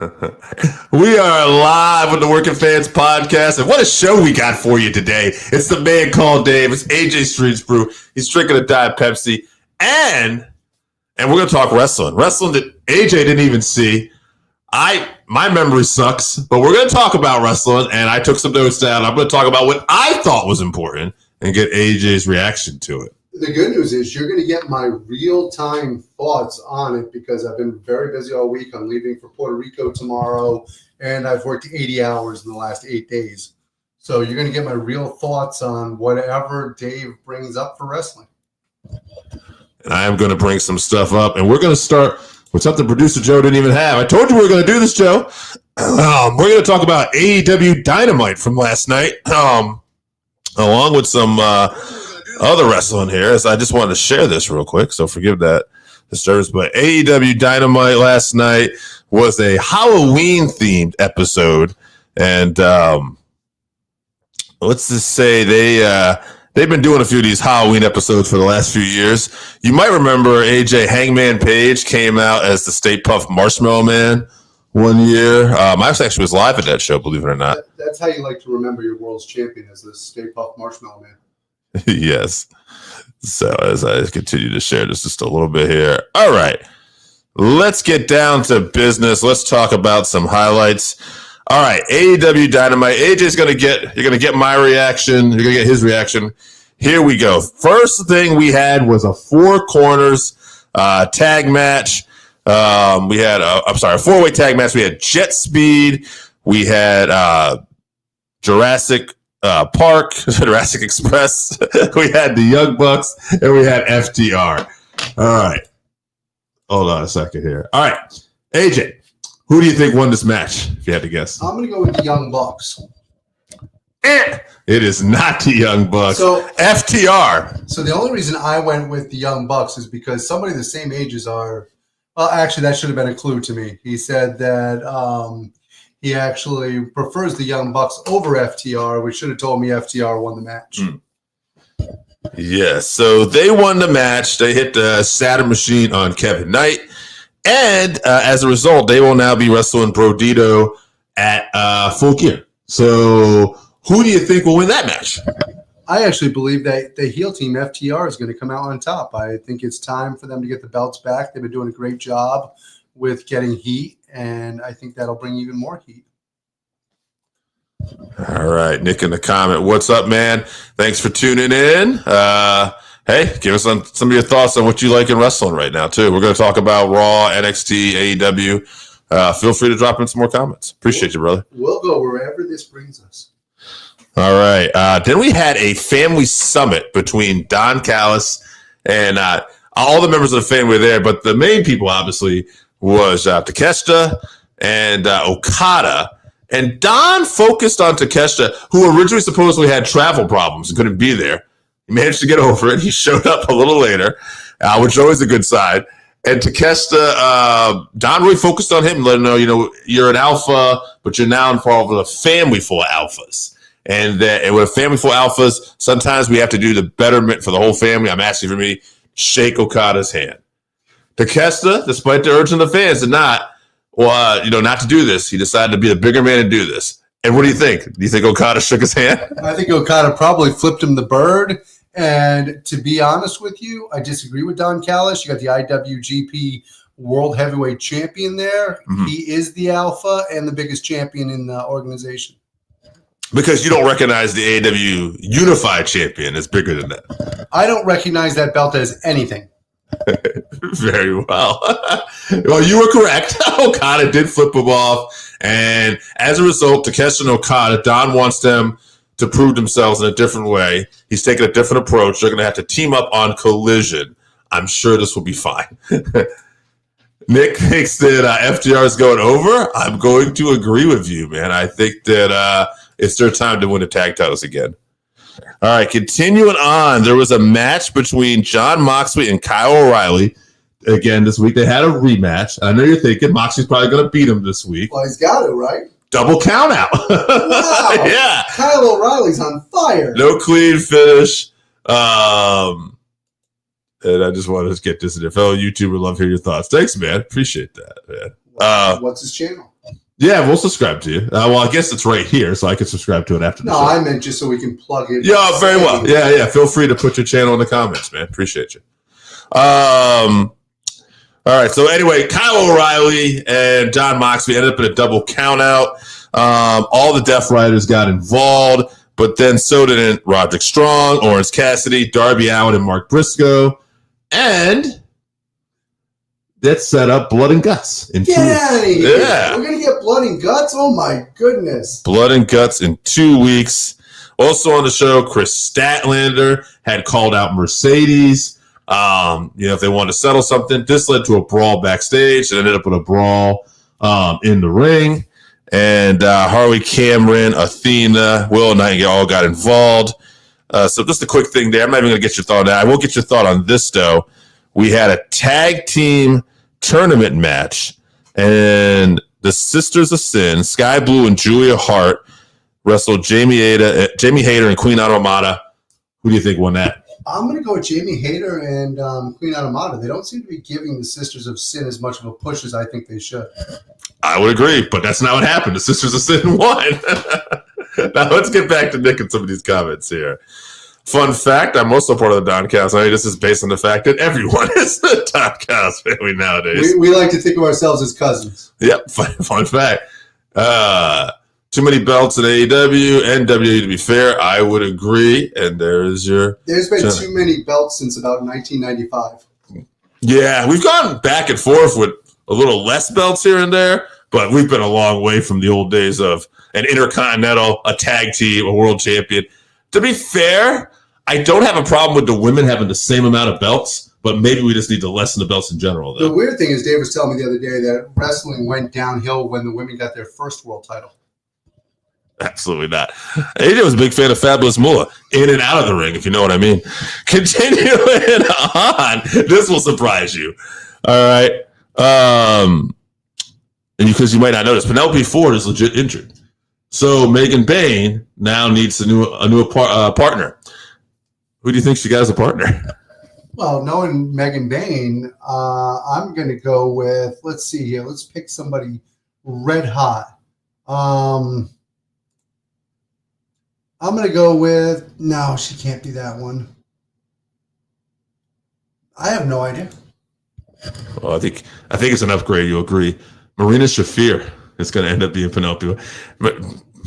We are live with the Working Fans Podcast, and what a show we got for you today. It's the man called Dave. It's AJ Strangebrew. He's drinking a Diet Pepsi, and we're going to talk wrestling. Wrestling that AJ didn't even see. My memory sucks, but we're going to talk about wrestling, and I took some notes down. I'm going to talk about what I thought was important and get AJ's reaction to it. The good news is you're going to get my real-time thoughts on it because I've been very busy all week. I'm leaving for Puerto Rico tomorrow, and I've worked 80 hours in the last 8 days. So you're going to get my real thoughts on whatever Dave brings up for wrestling. And I am going to bring some stuff up, and we're going to start with something producer Joe didn't even have. I told you we were going to do this, Joe. We're going to talk about AEW Dynamite from last night, along with some other wrestling here. So I just wanted to share this real quick, so forgive that disturbance. But AEW Dynamite last night was a Halloween-themed episode, and let's just say they've been doing a few of these Halloween episodes for the last few years. You might remember AJ Hangman Page came out as the Stay Puft Marshmallow Man one year. I actually was live at that show, believe it or not. That's how you like to remember your world's champion, as the Stay Puft Marshmallow Man. Yes. So as I continue to share this just a little bit here. All right. Let's get down to business. Let's talk about some highlights. All right. AEW Dynamite. AJ's you're going to get my reaction. You're going to get his reaction. Here we go. First thing we had was a four corners tag match. We had a four-way tag match. We had Jet Speed. We had Jurassic Park, Jurassic Express. We had the Young Bucks, and we had FTR. All right. Hold on a second here. All right. AJ, who do you think won this match, if you had to guess? I'm going to go with the Young Bucks. It is not the Young Bucks. So FTR. So the only reason I went with the Young Bucks is because somebody the same age as actually, that should have been a clue to me. He said that he actually prefers the Young Bucks over FTR, which should have told me FTR won the match. Yes, so they won the match. They hit the Saturn machine on Kevin Knight. And as a result, they will now be wrestling Brodito at Full Gear. So who do you think will win that match? I actually believe that the heel team, FTR, is going to come out on top. I think it's time for them to get the belts back. They've been doing a great job with getting heat, and I think that'll bring even more heat. All right, Nick in the comment. What's up, man? Thanks for tuning in. Hey, give us some of your thoughts on what you like in wrestling right now, too. We're going to talk about Raw, NXT, AEW. Feel free to drop in some more comments. Appreciate you, brother. We'll go wherever this brings us. All right. Then we had a family summit between Don Callis and all the members of the family were there, but the main people, obviously, was Takeshita and Okada. And Don focused on Takeshita, who originally supposedly had travel problems and couldn't be there. He managed to get over it. He showed up a little later, which is always a good sign. And Takeshita, Don really focused on him and let him know, you're an alpha, but you're now involved with a family full of alphas. And with a family full of alphas, sometimes we have to do the betterment for the whole family. I'm asking for me, shake Okada's hand. Takeshita, despite the urge of the fans, did not to do this. He decided to be the bigger man and do this. And what do you think? Do you think Okada shook his hand? I think Okada probably flipped him the bird. And to be honest with you, I disagree with Don Callis. You got the IWGP World Heavyweight Champion there. Mm-hmm. He is the alpha and the biggest champion in the organization. Because you don't recognize the AEW Unified Champion as bigger than that. I don't recognize that belt as anything. Very well. Well, you were correct. Okada did flip him off. And as a result, Takeshita and Okada, Don wants them to prove themselves in a different way. He's taking a different approach. They're going to have to team up on Collision. I'm sure this will be fine. Nick thinks that FTR is going over. I'm going to agree with you, man. I think that it's their time to win the tag titles again. All right, continuing on. There was a match between Jon Moxley and Kyle O'Reilly. Again, this week they had a rematch. I know you're thinking Moxley's probably going to beat him this week. Well, he's got to, right? Double count out. Wow. Yeah. Kyle O'Reilly's on fire. No clean finish. And I just wanted to get this in there. Fellow YouTuber, love to hear your thoughts. Thanks, man. Appreciate that, man. What's his channel? Yeah, we'll subscribe to you. Well, I guess it's right here, so I can subscribe to it after the show. No, I meant just so we can plug it. Yeah, very well. Yeah. Feel free to put your channel in the comments, man. Appreciate you. All right. So anyway, Kyle O'Reilly and John Moxley ended up in a double count out. All the Death Riders got involved, but then so did Roderick Strong, Orange Cassidy, Darby Allin, and Mark Briscoe. And that set up Blood and Guts in 2 weeks. Get out of here. Yeah. We're going to get Blood and Guts? Oh, my goodness. Blood and Guts in 2 weeks. Also on the show, Chris Statlander had called out Mercedes. If they wanted to settle something. This led to a brawl backstage. It ended up with a brawl in the ring. And Harley Cameron, Athena, Will Nightingale all got involved. So just a quick thing there. I'm not even going to get your thought on that. I will get your thought on this, though. We had a tag team tournament match, and the Sisters of Sin, Sky Blue and Julia Hart, wrestled Jamie Hayter and Queen Automata. Who do you think won that? I'm going to go with Jamie Hayter and Queen Automata. They don't seem to be giving the Sisters of Sin as much of a push as I think they should. I would agree, but that's not what happened. The Sisters of Sin won. Now let's get back to Nick and some of these comments here. Fun fact, I'm also part of the Doncast. I mean, this is based on the fact that everyone is the Doncast family nowadays. We like to think of ourselves as cousins. Yep, fun fact. Too many belts in AEW and WWE, to be fair. I would agree. And there's been too many belts since about 1995. Yeah, we've gone back and forth with a little less belts here and there, but we've been a long way from the old days of an Intercontinental, a tag team, a world champion. To be fair, I don't have a problem with the women having the same amount of belts, but maybe we just need to lessen the belts in general, though. The weird thing is, Dave was telling me the other day that wrestling went downhill when the women got their first world title. Absolutely not. AJ was a big fan of Fabulous Moolah, in and out of the ring, if you know what I mean. Continuing on, this will surprise you. All right. And because you might not notice, Penelope Ford is legit injured. So Megan Bayne now needs a new partner. Who do you think she got as a partner? Well, knowing Megan Bayne, I'm going to go with, let's see here. Let's pick somebody red hot. I'm going to go with, no, she can't be that one. I have no idea. Well, I think it's an upgrade. You'll agree. Marina Shafir is going to end up being Penelope.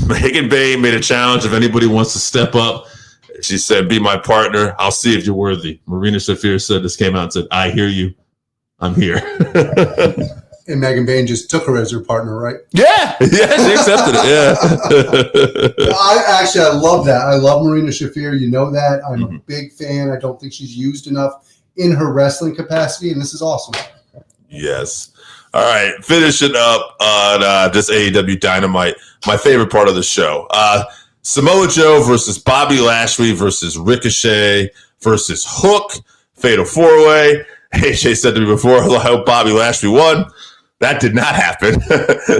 Megan Bayne made a challenge. If anybody wants to step up, she said, "Be my partner. I'll see if you're worthy." Marina Shafir said this, came out and said, "I hear you. I'm here." And Megan Bayne just took her as her partner, right? Yeah, she accepted it. Yeah. I love that. I love Marina Shafir. You know that. I'm a big fan. I don't think she's used enough in her wrestling capacity, and this is awesome. Yes. All right, finishing up on this AEW Dynamite, my favorite part of the show. Samoa Joe versus Bobby Lashley versus Ricochet versus Hook, Fatal 4-Way. AJ said to me before, I hope Bobby Lashley won. That did not happen.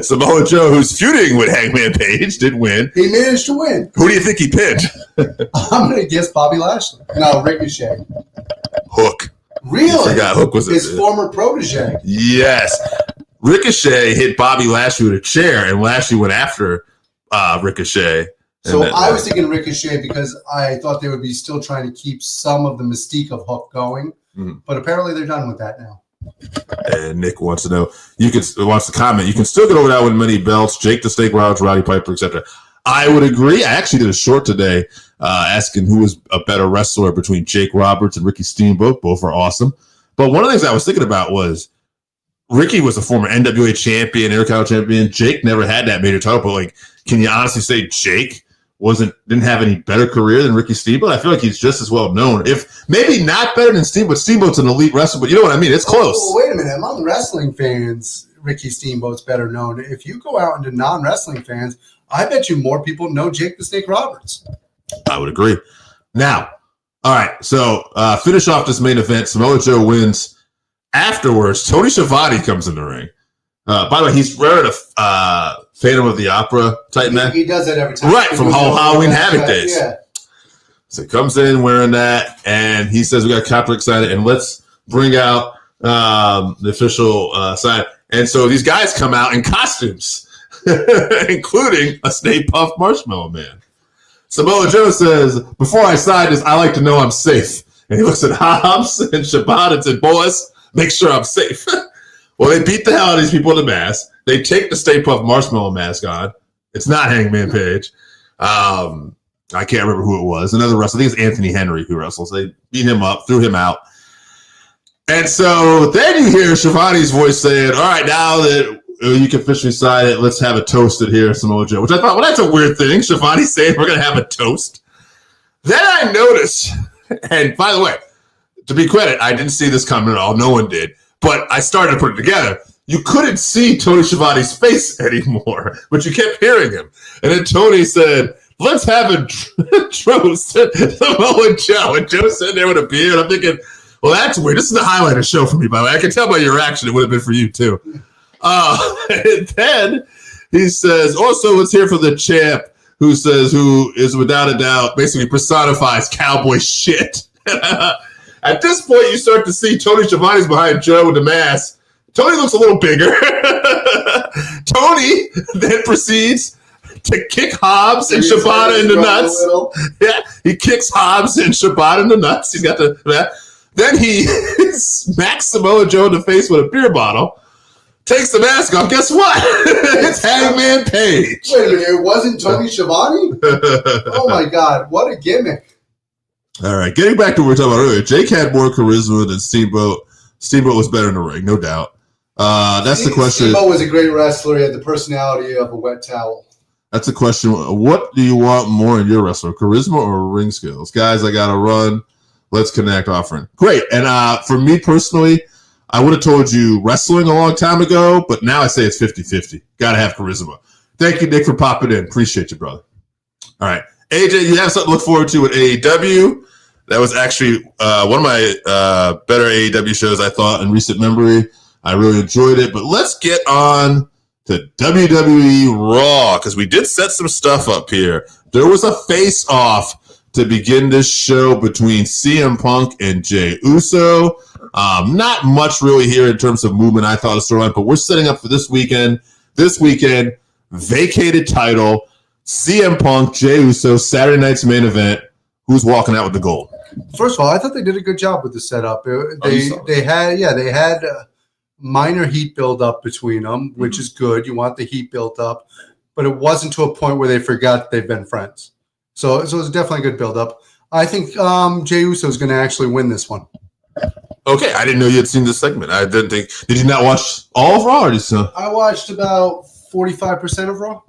Samoa Joe, who's feuding with Hangman Page, did win. He managed to win. Who do you think he pinned? I'm going to guess Bobby Lashley. No, Ricochet. Hook. Really? Hook was his former protege. Yes. Ricochet hit Bobby Lashley with a chair, and Lashley went after Ricochet. So I was thinking Ricochet because I thought they would be still trying to keep some of the mystique of Hook going. But apparently they're done with that now. And Nick wants to know, wants to comment, you can still get over that with many belts, Jake the Snake Roberts, Roddy Piper, etc. I would agree. I actually did a short today asking who was a better wrestler between Jake Roberts and Ricky Steamboat. Both are awesome. But one of the things I was thinking about was Ricky was a former NWA champion, Intercontinental champion. Jake never had that major title, but can you honestly say Jake didn't have any better career than Ricky Steamboat? I feel like he's just as well known. If maybe not better than Steamboat. Steamboat's an elite wrestler, but you know what I mean? It's close. Oh, wait a minute. Among wrestling fans, Ricky Steamboat's better known. If you go out into non-wrestling fans, I bet you more people know Jake the Snake Roberts. I would agree. Now, all right, so finish off this main event. Samoa Joe wins. Afterwards, Tony Schiavone comes in the ring. By the way, he's wearing a Phantom of the Opera type man. He does that every time. Right, from Halloween Havoc days. Yeah. So he comes in wearing that, and he says, we got copper excited, and let's bring out the official side. And so these guys come out in costumes. including a Stay Puft Marshmallow Man. Samoa Joe says, before I sign this, I like to know I'm safe. And he looks at Hobbs and Shabbat and said, boys, make sure I'm safe. Well, they beat the hell out of these people in the mask. They take the Stay Puft Marshmallow mask on. It's not Hangman Page. I can't remember who it was. Another wrestler. I think it's Anthony Henry who wrestles. They beat him up, threw him out. And so then you hear Shivani's voice saying, all right, now that you can officially sign it, let's have a toasted here, Samoa Joe. Which I thought, well, that's a weird thing. Shivani's saying we're going to have a toast. Then I noticed, and by the way, to be credit, I didn't see this coming at all. No one did. But I started to put it together. You couldn't see Tony Schiavone's face anymore, but you kept hearing him. And then Tony said, let's have a toast Samoa Joe. And Joe sitting there with a beer, and I'm thinking, well, that's weird. This is the highlight of the show for me, by the way. I can tell by your reaction it would have been for you, too. And then he says, also, let's hear from the champ, who is without a doubt, basically personifies cowboy shit. At this point, you start to see Tony Schiavone's behind Joe with the mask. Tony looks a little bigger. Tony then proceeds to kick Hobbs and Shibata in the nuts. Yeah, he kicks Hobbs and Shibata in the nuts. He's got the. Then he smacks Samoa Joe in the face with a beer bottle. Takes the mask off. Guess what? It's Hangman Page. Wait a minute, it wasn't Tony Schiavone? Oh my God, what a gimmick! All right, getting back to what we were talking about earlier, Jake had more charisma than Steamboat. Steamboat was better in the ring, no doubt. That's the question. Steamboat was a great wrestler. He had the personality of a wet towel. That's the question. What do you want more in your wrestler, charisma or ring skills? Guys, I got to run. Let's connect offering. Great. And for me personally, I would have told you wrestling a long time ago, but now I say it's 50-50. Got to have charisma. Thank you, Nick, for popping in. Appreciate you, brother. All right. AJ, you have something to look forward to with AEW. That was actually one of my better AEW shows, I thought, in recent memory. I really enjoyed it. But let's get on to WWE Raw, because we did set some stuff up here. There was a face-off to begin this show between CM Punk and Jey Uso. Not much really here in terms of movement, I thought, of storyline, but we're setting up for this weekend. This weekend, vacated title, CM Punk, Jey Uso, Saturday night's main event. Who's walking out with the gold? First of all, I thought they did a good job with the setup. They had minor heat build up between them, which is good. You want the heat built up, but it wasn't to a point where they forgot they've been friends. So it was definitely a good build up. I think Jey Uso is going to actually win this one. Okay, I didn't know you had seen this segment. I didn't think. Did you not watch all of Raw? Or just, I watched about 45% of Raw.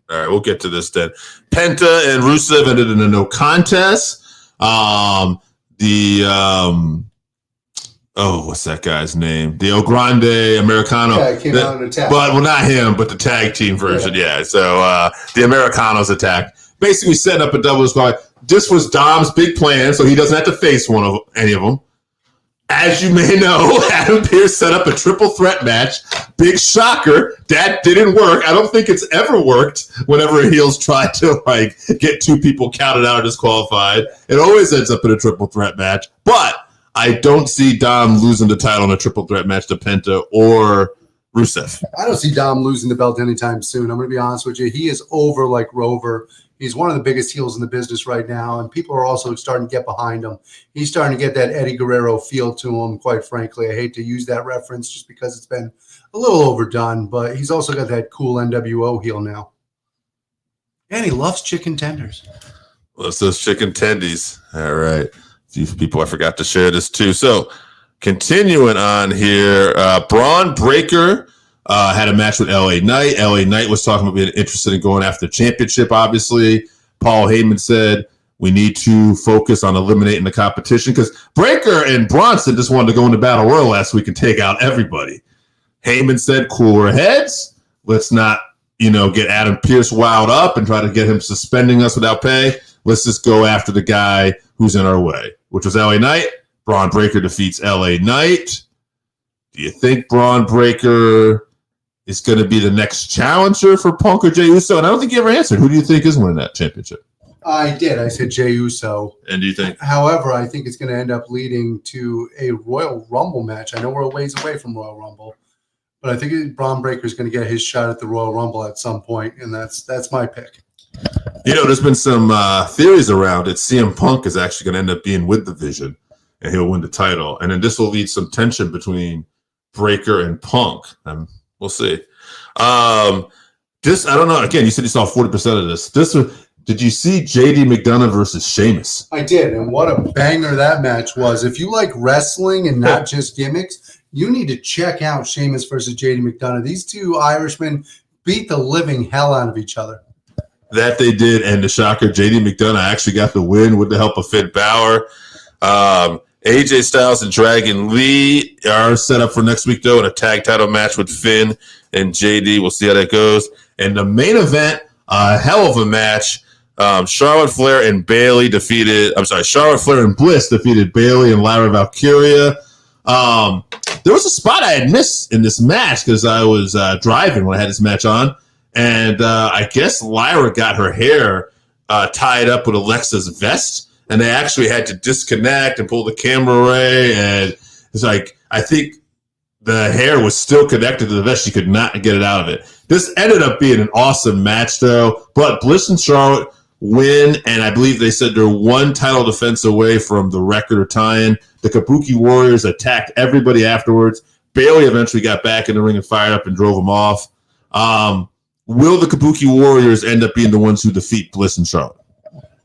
All right, we'll get to this then. Penta and Rusev ended in a no contest. What's that guy's name? The El Grande Americano. Yeah, it came out and attacked. Well, not him, but the tag team version. Yeah. So the Americanos attacked, basically setting up a double squad. This was Dom's big plan, so he doesn't have to face any of them. As you may know, Adam Pearce set up a triple threat match. Big shocker. That didn't work. I don't think it's ever worked whenever heels try to get two people counted out or disqualified. It always ends up in a triple threat match. But I don't see Dom losing the title in a triple threat match to Penta or Rusev. I don't see Dom losing the belt anytime soon. I'm going to be honest with you. He is over like Rover. He's one of the biggest heels in the business right now, and people are also starting to get behind him. He's starting to get that Eddie Guerrero feel to him, quite frankly. I hate to use that reference just because it's been a little overdone, but he's also got that cool NWO heel now. And he loves chicken tenders. Well, it's those chicken tendies. All right. A few people, I forgot to share this too. So continuing on here, Braun Breaker had a match with LA Knight. LA Knight was talking about being interested in going after the championship, obviously. Paul Heyman said, we need to focus on eliminating the competition because Breaker and Bronson just wanted to go into Battle Royal last week and take out everybody. Heyman said, cooler heads. Let's not, get Adam Pearce wound up and try to get him suspending us without pay. Let's just go after the guy who's in our way, which was LA Knight. Braun Breaker defeats LA Knight. Do you think Braun Breaker is going to be the next challenger for Punk or Jey Uso? And I don't think you ever answered. Who do you think is winning that championship? I did. I said Jey Uso. And do you think? However, I think it's going to end up leading to a Royal Rumble match. I know we're a ways away from Royal Rumble, But I think Braun Breaker's going to get his shot at the Royal Rumble at some point, and that's my pick. There's been some theories around it. CM Punk is actually going to end up being with the Vision, and he'll win the title. And then this will lead some tension between Breaker and Punk. And we'll see. I don't know. Again, you said you saw 40% of this. Did you see JD McDonough versus Sheamus? I did, and what a banger that match was. If you like wrestling and not just gimmicks, you need to check out Sheamus versus JD McDonough. These two Irishmen beat the living hell out of each other. That they did, and the shocker, JD McDonough actually got the win with the help of Finn Balor. AJ Styles and Dragon Lee are set up for next week, though, in a tag title match with Finn and JD. We'll see how that goes. And the main event, a hell of a match. Charlotte Flair and Bliss defeated Bayley and Lyra Valkyria. There was a spot I had missed in this match because I was driving when I had this match on. And I guess Lyra got her hair tied up with Alexa's vest. And they actually had to disconnect and pull the camera away. And it's like, I think the hair was still connected to the vest. She could not get it out of it. This ended up being an awesome match, though. But Bliss and Charlotte win, and I believe they said they're one title defense away from the record or tie-in. The Kabuki Warriors attacked everybody afterwards. Bayley eventually got back in the ring and fired up and drove them off. Will the Kabuki Warriors end up being the ones who defeat Bliss and Charlotte?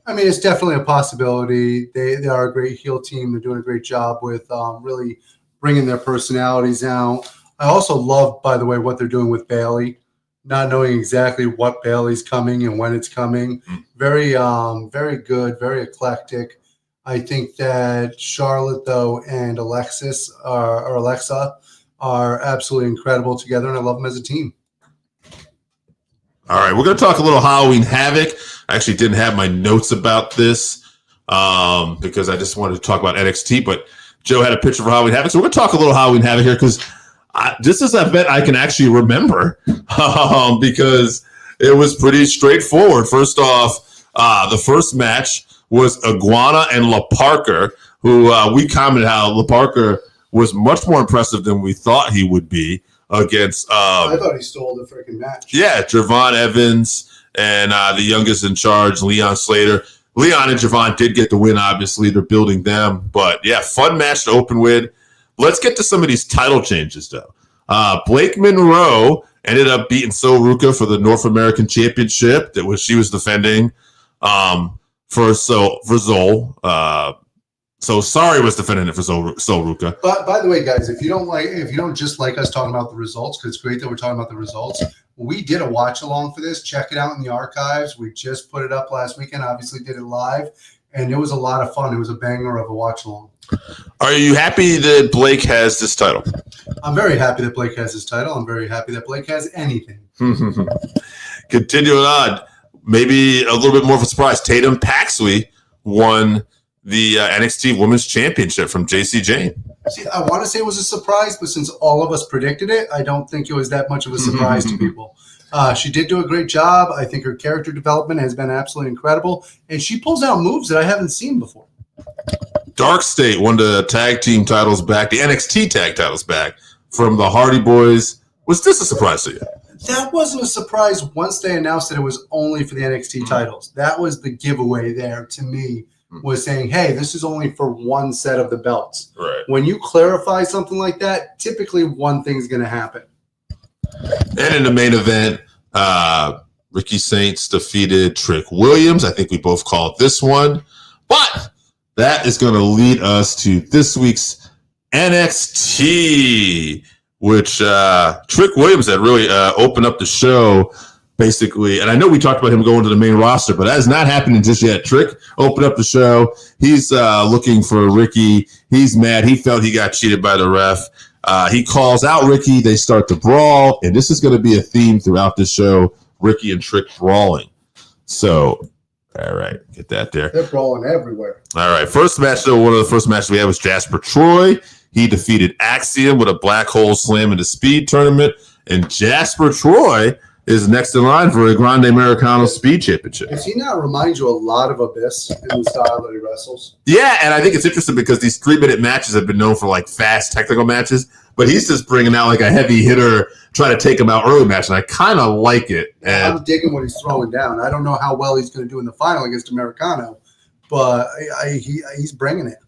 I mean, it's definitely a possibility. They are a great heel team. They're doing a great job with really bringing their personalities out. I also love, by the way, what they're doing with Bayley, not knowing exactly what Bayley's coming and when it's coming. Very good, very eclectic. I think that Charlotte, though, and Alexa are absolutely incredible together, and I love them as a team. All right, we're going to talk a little Halloween Havoc. I actually didn't have my notes about this because I just wanted to talk about NXT, but Joe had a picture for Halloween Havoc. So we're going to talk a little Halloween Havoc here because this is a bet I can actually remember because it was pretty straightforward. First off, the first match was Iguana and La Parker, who we commented how La Parker was much more impressive than we thought he would be against. I thought he stole the freaking match. Yeah, Javon Evans and the youngest in charge, Leon Slater. Leon and Javon did get the win, obviously. They're building them. But, yeah, fun match to open with. Let's get to some of these title changes, though. Blake Monroe ended up beating Sol Ruca for the North American Championship that she was defending for Zol. So Sorry was defending it for Sol Ruca. But by the way, guys, if you don't just like us talking about the results, because it's great that we're talking about the results, we did a watch along for this. Check it out in the archives. We just put it up last weekend. Obviously, did it live, and it was a lot of fun. It was a banger of a watch along. Are you happy that Blake has this title? I'm very happy that Blake has his title. I'm very happy that Blake has anything. Continuing on, maybe a little bit more of a surprise. Tatum Paxley won the NXT Women's Championship from JC Jane. See, I want to say it was a surprise, but since all of us predicted it, I don't think it was that much of a surprise to people. She did do a great job. I think her character development has been absolutely incredible, and she pulls out moves that I haven't seen before. Dark State won the tag team titles back, the NXT tag titles back from the Hardy Boys. Was this a surprise to you? That wasn't a surprise once they announced that it was only for the NXT titles. That was the giveaway there to me, was saying, hey, this is only for one set of the belts. Right. When you clarify something like that, typically one thing's going to happen. And in the main event, Ricky Saints defeated Trick Williams. I think we both called this one. But that is going to lead us to this week's NXT, which Trick Williams had really opened up the show, basically. And I know we talked about him going to the main roster, but that is not happening just yet. Trick opened up the show. He's looking for Ricky. He's mad. He felt he got cheated by the ref. He calls out Ricky. They start to brawl, and this is going to be a theme throughout the show, Ricky and Trick brawling. So, all right, get that there. They're brawling everywhere. All right, first match, though, one of the first matches we had was Jasper Troy. He defeated Axiom with a black hole slam in the speed tournament, and Jasper Troy is next in line for a Grande Americano Speed Championship. Does he not remind you a lot of Abyss in the style that he wrestles? Yeah, and I think it's interesting because these 3-minute matches have been known for like fast technical matches, but he's just bringing out like a heavy hitter, trying to take him out early match, and I kind of like it. And I'm digging what he's throwing down. I don't know how well he's going to do in the final against Americano, but he's bringing it.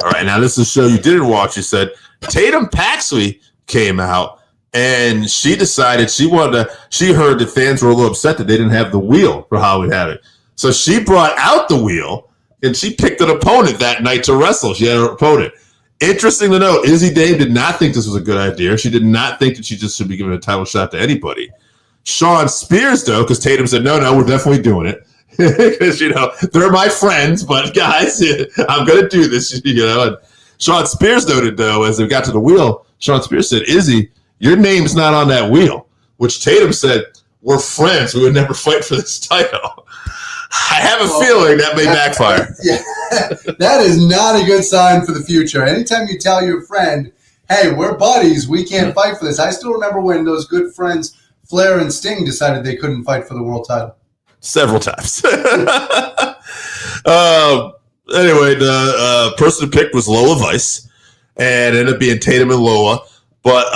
All right, now this is a show you didn't watch. You said Tatum Paxley came out, and she decided she heard that fans were a little upset that they didn't have the wheel for Halloween Havoc. So she brought out the wheel, and she picked an opponent that night to wrestle. She had her opponent. Interesting to note, Izzy Dame did not think this was a good idea. She did not think that she just should be giving a title shot to anybody. Shawn Spears, though, because Tatum said, no, we're definitely doing it. Because, they're my friends, but guys, I'm going to do this, And Shawn Spears noted, though, as they got to the wheel, Shawn Spears said, Izzy, your name's not on that wheel, which Tatum said, we're friends. We would never fight for this title. I have a feeling that may backfire. Yeah, that is not a good sign for the future. Anytime you tell your friend, hey, we're buddies, we can't fight for this. I still remember when those good friends, Flair and Sting, decided they couldn't fight for the world title. Several times. Anyway, the person picked was Lola Vice, and ended up being Tatum and Lola. But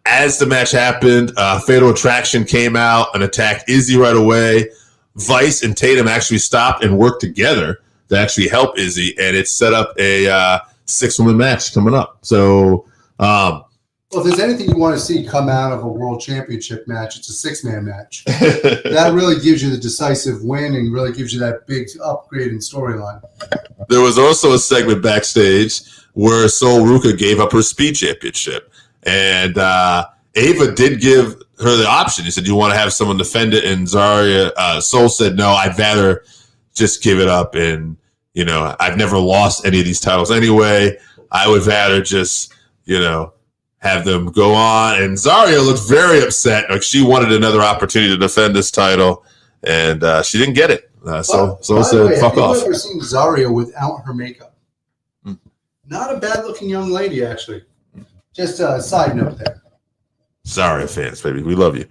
as the match happened, Fatal Attraction came out and attacked Izzy right away. Vice and Tatum actually stopped and worked together to actually help Izzy, and it set up a 6-woman match coming up. So, well, if there's anything you want to see come out of a world championship match, it's a 6-man match. That really gives you the decisive win and really gives you that big upgrade in storyline. There was also a segment backstage where Sol Ruka gave up her speed championship, and Ava did give her the option. He said, "Do you want to have someone defend it?" And Sol said, "No, I'd rather just give it up. And I've never lost any of these titles anyway. I would rather just have them go on." And Zarya looked very upset, like she wanted another opportunity to defend this title, and she didn't get it. So said, "Fuck off." Have you ever seen Zarya without her makeup? Not a bad-looking young lady, actually. Just a side note there. Zarya fans, baby, we love you.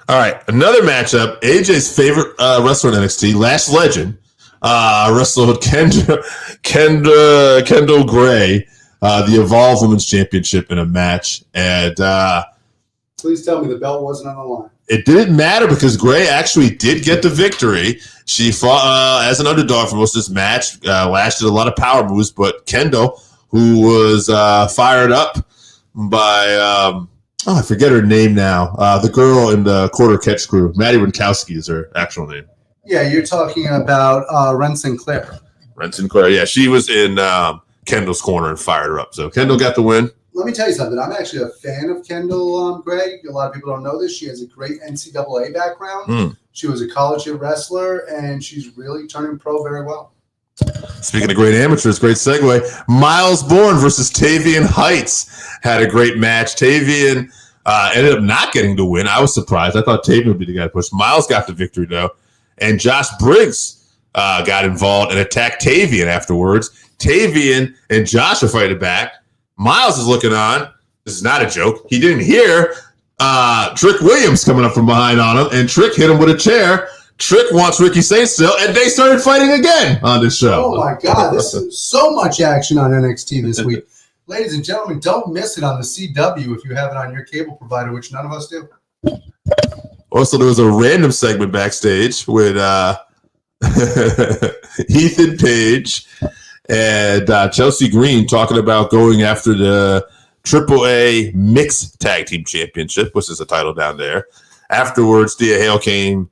All right, another matchup. AJ's favorite wrestler in NXT, Lash Legend, wrestled Kendall Gray, the Evolve Women's Championship in a match, and please tell me the belt wasn't on the line. It didn't matter because Gray actually did get the victory. She fought as an underdog for most of this match. Lash did a lot of power moves, but Kendall, who was fired up by I forget her name now. The girl in the quarter catch crew, Maddie Rinkowski is her actual name. Yeah, you're talking about Ren Sinclair. Ren Sinclair, yeah. She was in Kendall's corner and fired her up. So Kendall got the win. Let me tell you something. I'm actually a fan of Kendall Gray. A lot of people don't know this. She has a great NCAA background. She was a college wrestler, and she's really turning pro very well. Speaking of great amateurs, great segue. Miles Bourne versus Tavian Heights had a great match. Tavian ended up not getting the win. I was surprised. I thought Tavian would be the guy to push. Miles got the victory, though. And Josh Briggs got involved and attacked Tavian afterwards. Tavian and Josh are fighting back. Miles is looking on. This is not a joke. He didn't hear Trick Williams coming up from behind on him, and Trick hit him with a chair. Trick wants Ricky Saint still, and they started fighting again on this show. Oh, my God. This is so much action on NXT this week. Ladies and gentlemen, don't miss it on the CW if you have it on your cable provider, which none of us do. Also, there was a random segment backstage with Ethan Page and Chelsea Green talking about going after the AAA Mixed Tag Team Championship, which is a title down there. Afterwards, Thea Hale came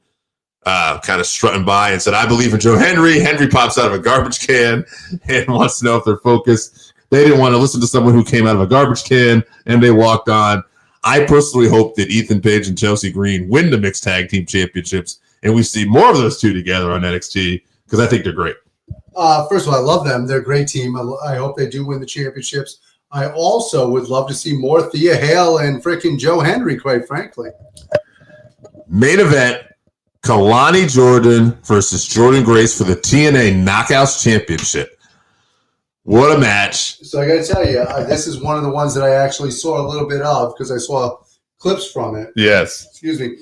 kind of strutting by and said, "I believe in Joe Henry." Henry pops out of a garbage can and wants to know if they're focused. They didn't want to listen to someone who came out of a garbage can, and they walked on. I personally hope that Ethan Page and Chelsea Green win the Mixed Tag Team Championships, and we see more of those two together on NXT because I think they're great. First of all, I love them. They're a great team. I hope they do win the championships. I also would love to see more Thea Hale and freaking Joe Henry, quite frankly. Main event, Kalani Jordan versus Jordan Grace for the TNA Knockouts Championship. What a match. So I got to tell you, this is one of the ones that I actually saw a little bit of because I saw clips from it. Yes. Excuse me.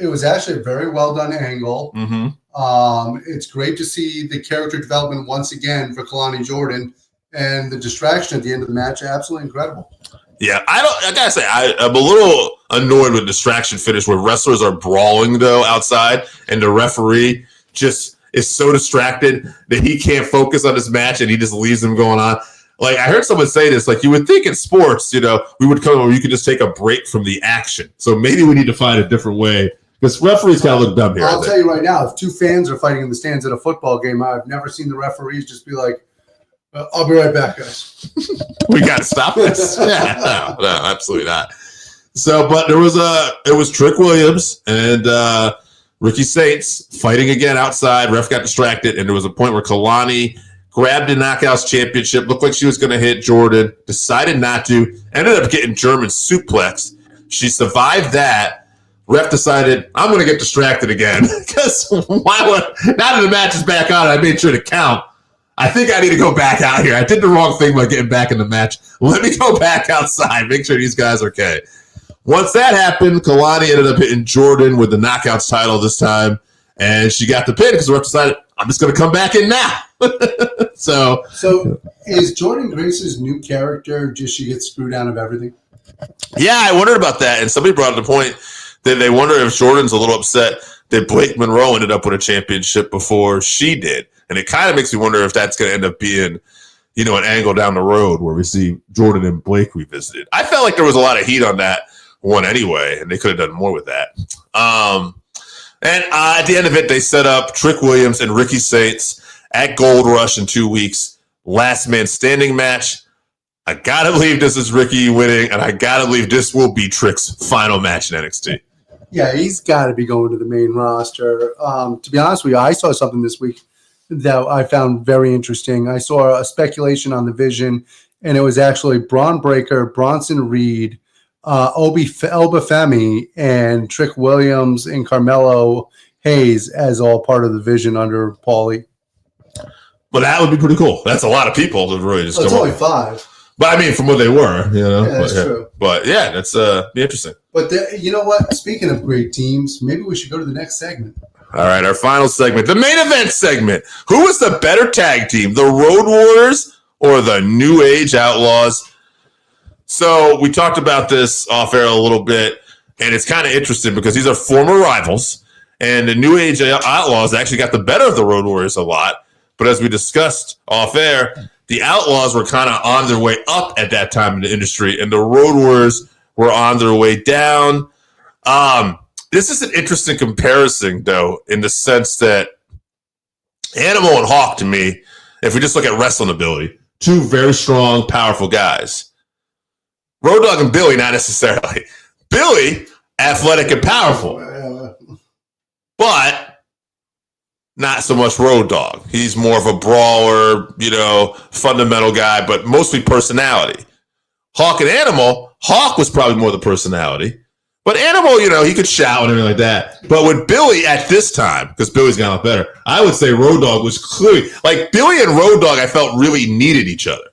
It was actually a very well done angle. Mm-hmm. It's great to see the character development once again for Kalani Jordan, and the distraction at the end of the match, absolutely incredible. Yeah, I gotta say, I'm a little annoyed with distraction finish where wrestlers are brawling though outside, and the referee just is so distracted that he can't focus on his match and he just leaves them going on. Like I heard someone say this, like you would think in sports, we would come where you could just take a break from the action. So maybe we need to find a different way because referees kind of look dumb here. I'll tell you right now, if two fans are fighting in the stands at a football game, I've never seen the referees just be like, I'll be right back, guys. We got to stop this. Yeah, no, absolutely not. So, but it was Trick Williams and Ricky Saints fighting again outside. Ref got distracted, and there was a point where Kalani grabbed the Knockouts championship, looked like she was going to hit Jordan, decided not to, ended up getting German suplexed. She survived that. Ref decided, I'm going to get distracted again because why would, now that the match is back on, I made sure to count. I think I need to go back out here. I did the wrong thing by getting back in the match. Let me go back outside, make sure these guys are okay. Once that happened, Kalani ended up hitting Jordan with the Knockouts title this time, and she got the pin because the ref decided, I'm just going to come back in now. So is Jordan Grace's new character just she gets screwed out of everything? Yeah, I wondered about that, and somebody brought up the point that they wonder if Jordan's a little upset that Blake Monroe ended up with a championship before she did. And it kind of makes me wonder if that's going to end up being, an angle down the road where we see Jordan and Blake revisited. I felt like there was a lot of heat on that one anyway, and they could have done more with that. And at the end of it, they set up Trick Williams and Ricky Saints at Gold Rush in 2 weeks. Last man standing match. I got to believe this is Ricky winning, and I got to believe this will be Trick's final match in NXT. Yeah, he's got to be going to the main roster. To be honest with you, I saw something this week that I found very interesting. I saw a speculation on the Vision, and it was actually Braun Breaker, Bronson Reed, Elba Femi, and Trick Williams and Carmelo Hayes as all part of the Vision under Paulie. Well, that would be pretty cool. That's a lot of people to really just it's only 5. But I mean, from what they were, Yeah, that's true. But yeah, that's be interesting. But you know what? Speaking of great teams, maybe we should go to the next segment. All right, our final segment, the main event segment. Who was the better tag team, the Road Warriors or the New Age Outlaws? So we talked about this off air a little bit, and it's kind of interesting because these are former rivals, and the New Age Outlaws actually got the better of the Road Warriors a lot. But as we discussed off air, the Outlaws were kind of on their way up at that time in the industry, and the Road Warriors were on their way down. This is an interesting comparison, though, in the sense that Animal and Hawk, to me, if we just look at wrestling ability, two very strong, powerful guys. Road Dogg and Billy, not necessarily. Billy, athletic and powerful, but not so much Road Dogg. He's more of a brawler, fundamental guy, but mostly personality. Hawk and Animal, Hawk was probably more the personality. But Animal, he could shout and everything like that. But with Billy at this time, because Billy's got a lot better, I would say Road Dogg was clearly, like Billy and Road Dogg, I felt really needed each other.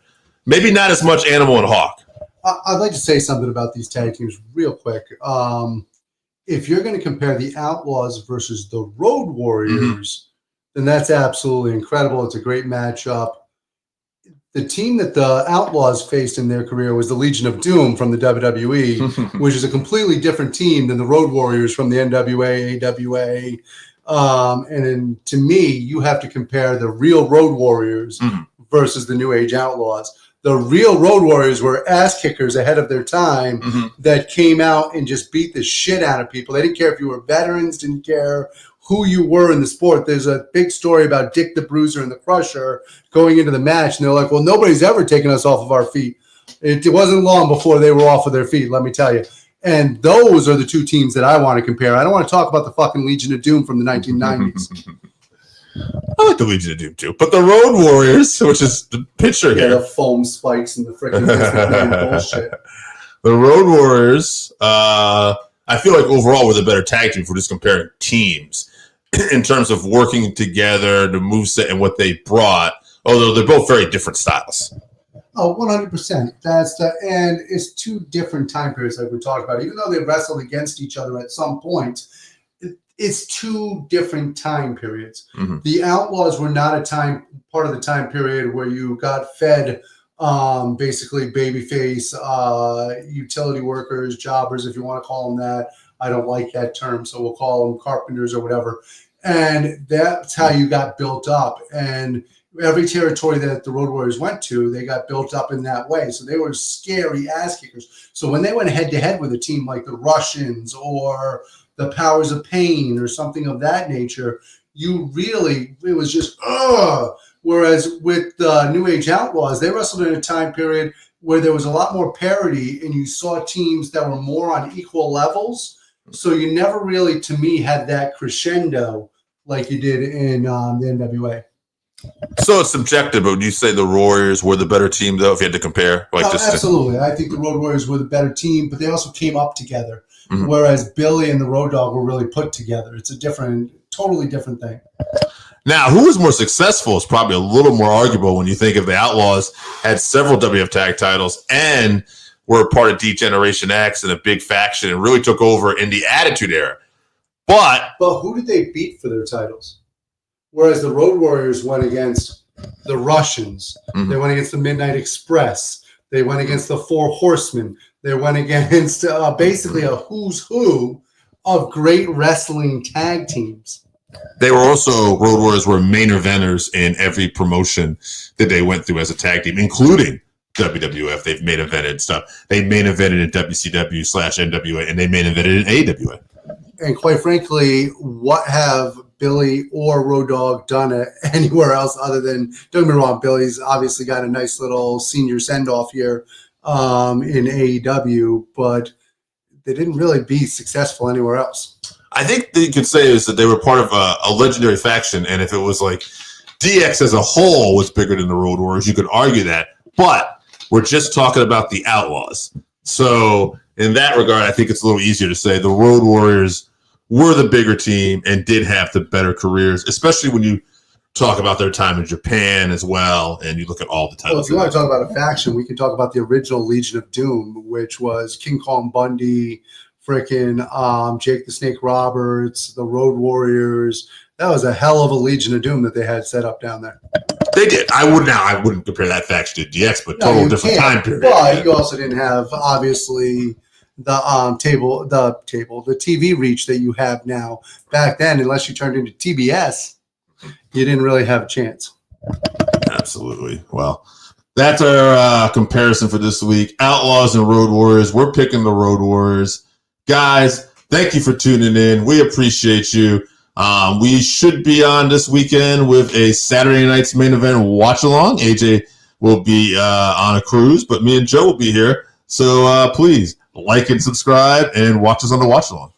Maybe not as much Animal and Hawk. I'd like to say something about these tag teams real quick. If you're going to compare the Outlaws versus the Road Warriors, then that's absolutely incredible. It's a great matchup. The team that the Outlaws faced in their career was the Legion of Doom from the WWE, which is a completely different team than the Road Warriors from the NWA, AWA. And to me, you have to compare the real Road Warriors versus the New Age Outlaws. The real Road Warriors were ass kickers ahead of their time that came out and just beat the shit out of people. They didn't care if you were veterans, didn't care who you were in the sport. There's a big story about Dick the Bruiser and the Crusher going into the match, and they're like, well, nobody's ever taken us off of our feet. It wasn't long before they were off of their feet, let me tell you. And those are the two teams that I want to compare. I don't want to talk about the fucking Legion of Doom from the 1990s. I like the Legion of Doom too. But the Road Warriors, which is the picture here. The foam spikes and the freaking bullshit. The Road Warriors, I feel like overall we're the better tag team for just comparing teams in terms of working together, the moveset, and what they brought, although they're both very different styles. Oh, 100%. And it's two different time periods like we talked about. Even though they wrestled against each other at some point, it's two different time periods. The Outlaws were not part of the time period where you got fed basically babyface utility workers, jobbers, if you want to call them that. I don't like that term, so we'll call them carpenters or whatever. And that's how you got built up. And every territory that the Road Warriors went to, they got built up in that way. So they were scary ass kickers. So when they went head to head with a team like the Russians or the Powers of Pain or something of that nature, it was just, ugh. Whereas with the New Age Outlaws, they wrestled in a time period where there was a lot more parity and you saw teams that were more on equal levels. So you never really, to me, had that crescendo like you did in the NWA. So it's subjective, but would you say the Warriors were the better team, though, if you had to compare? Absolutely. I think the Road Warriors were the better team, but they also came up together, whereas Billy and the Road Dogg were really put together. It's a totally different thing. Now, who was more successful is probably a little more arguable when you think of the Outlaws had several WF tag titles and were part of D-Generation X and a big faction and really took over in the Attitude Era. But who did they beat for their titles? Whereas the Road Warriors went against the Russians. They went against the Midnight Express. They went against the Four Horsemen. They went against basically a who's who of great wrestling tag teams. They were also, Road Warriors were main eventers in every promotion that they went through as a tag team, including WWF. They've main evented stuff. They main evented in WCW/NWA, and they main evented in AWA. And quite frankly, what have Billy or Road Dogg done anywhere else other than, don't get me wrong, Billy's obviously got a nice little senior send-off here in AEW, but they didn't really be successful anywhere else. I think that you could say is that they were part of a legendary faction, and if it was like DX as a whole was bigger than the Road Warriors, you could argue that. But we're just talking about the Outlaws. So in that regard, I think it's a little easier to say the Road Warriors were the bigger team and did have the better careers, especially when you talk about their time in Japan as well, and you look at all the titles. Well, if you want to talk about a faction, we can talk about the original Legion of Doom, which was King Kong Bundy, frickin' Jake the Snake Roberts, the Road Warriors. That was a hell of a Legion of Doom that they had set up down there. They did. I wouldn't compare that faction to DX, but total different time period. But you also didn't have obviously the TV reach that you have now. Back then, unless you turned into TBS, you didn't really have a chance. Absolutely. Well, that's our comparison for this week. Outlaws and Road Warriors. We're picking the Road Warriors. Guys, thank you for tuning in. We appreciate you. We should be on this weekend with a Saturday night's main event watch along. AJ will be on a cruise, but me and Joe will be here. So please like and subscribe and watch us on the watch along.